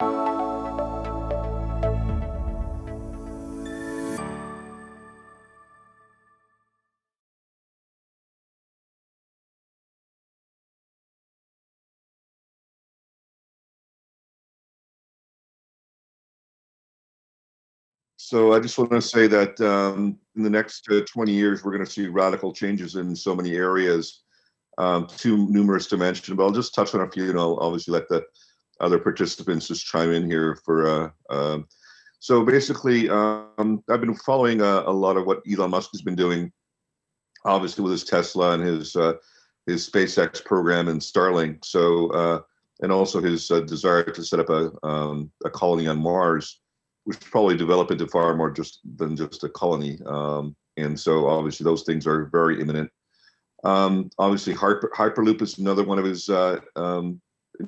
So I just want to say that in the next 20 years, we're going to see radical changes in so many areas, too numerous to mention. But I'll just touch on a few, and I'll obviously let the other participants just chime in here. So basically, I've been following a lot of what Elon Musk has been doing, obviously with his Tesla and his SpaceX program and Starlink. And also his desire to set up a colony on Mars, which probably develop into far more than just a colony. And so obviously those things are very imminent. Obviously Hyperloop is another one of his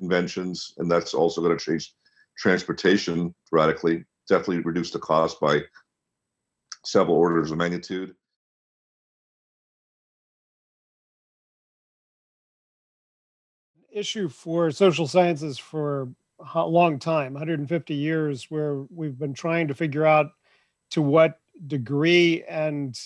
inventions, and that's also going to change transportation radically, definitely reduce the cost by several orders of magnitude. Issue for social sciences for a long time, 150 years, where we've been trying to figure out to what degree and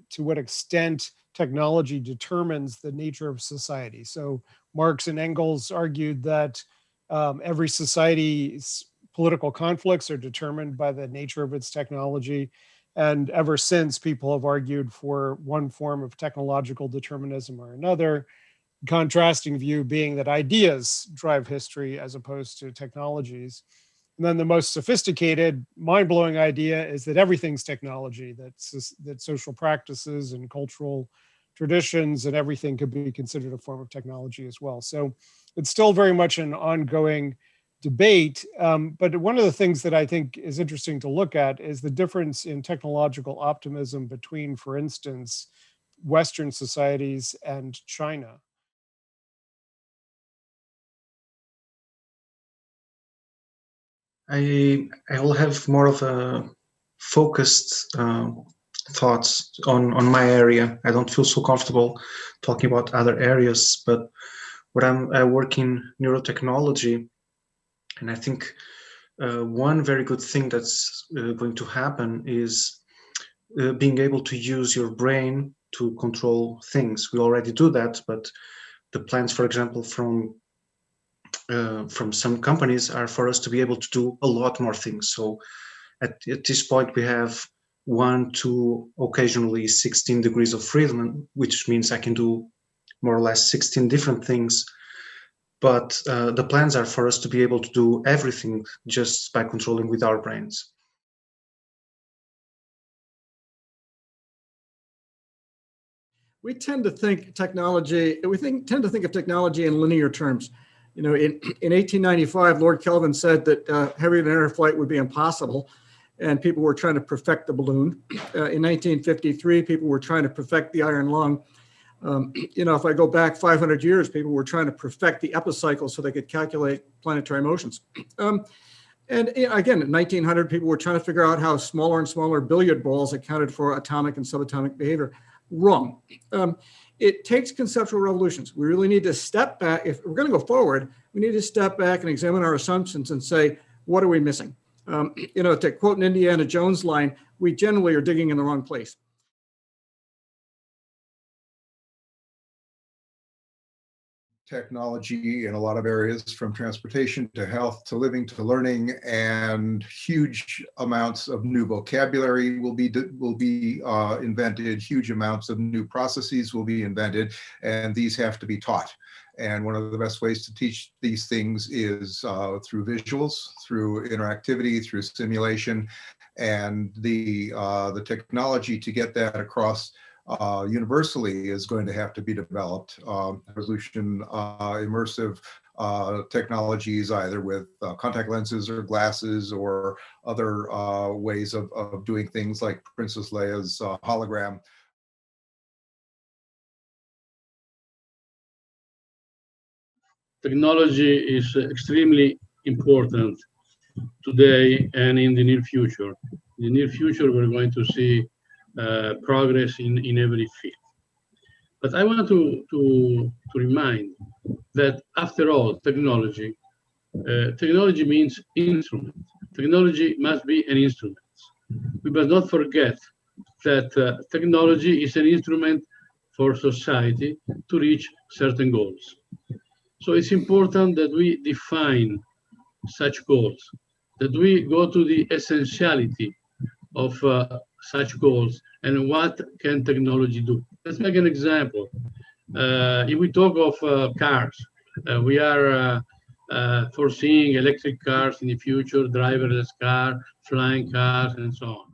to what extent technology determines the nature of society. So Marx and Engels argued that every society's political conflicts are determined by the nature of its technology. And ever since, people have argued for one form of technological determinism or another. Contrasting view being that ideas drive history as opposed to technologies. And then the most sophisticated, mind-blowing idea is that everything's technology, that social practices and cultural traditions and everything could be considered a form of technology as well. So it's still very much an ongoing debate. But one of the things that I think is interesting to look at is the difference in technological optimism between, for instance, Western societies and China. I will have more of a focused thoughts on my area. I don't feel so comfortable talking about other areas, but I work in neurotechnology, and I think one very good thing that's going to happen is being able to use your brain to control things. We already do that, but the plans, for example, from some companies are for us to be able to do a lot more things. So at this point, we have 1 to occasionally 16 degrees of freedom, which means I can do more or less 16 different things. But the plans are for us to be able to do everything just by controlling with our brains. We tend to think tend to think of technology in linear terms. You know, in 1895, Lord Kelvin said that heavy air flight would be impossible, and people were trying to perfect the balloon. In 1953, people were trying to perfect the iron lung. You know, if I go back 500 years, people were trying to perfect the epicycle so they could calculate planetary motions. And again, in 1900, people were trying to figure out how smaller and smaller billiard balls accounted for atomic and subatomic behavior. Wrong. It takes conceptual revolutions. We really need to step back. If we're going to go forward, we need to step back and examine our assumptions and say, what are we missing? You know, to quote an Indiana Jones line, we generally are digging in the wrong place. Technology in a lot of areas, from transportation to health to living to learning, and huge amounts of new vocabulary will be invented. Huge amounts of new processes will be invented, and these have to be taught. And one of the best ways to teach these things is through visuals, through interactivity, through simulation, and the technology to get that across universally is going to have to be developed. Resolution immersive technologies, either with contact lenses or glasses or other ways of doing things like Princess Leia's hologram. Technology is extremely important today and in the near future. In the near future, we're going to see progress in every field. But I want to remind that, after all, technology technology means instrument. Technology must be an instrument. We must not forget that technology is an instrument for society to reach certain goals. So it's important that we define such goals, that we go to the essentiality of such goals and what can technology do. Let's make an example. If we talk of cars, we are foreseeing electric cars in the future, driverless cars, flying cars, and so on.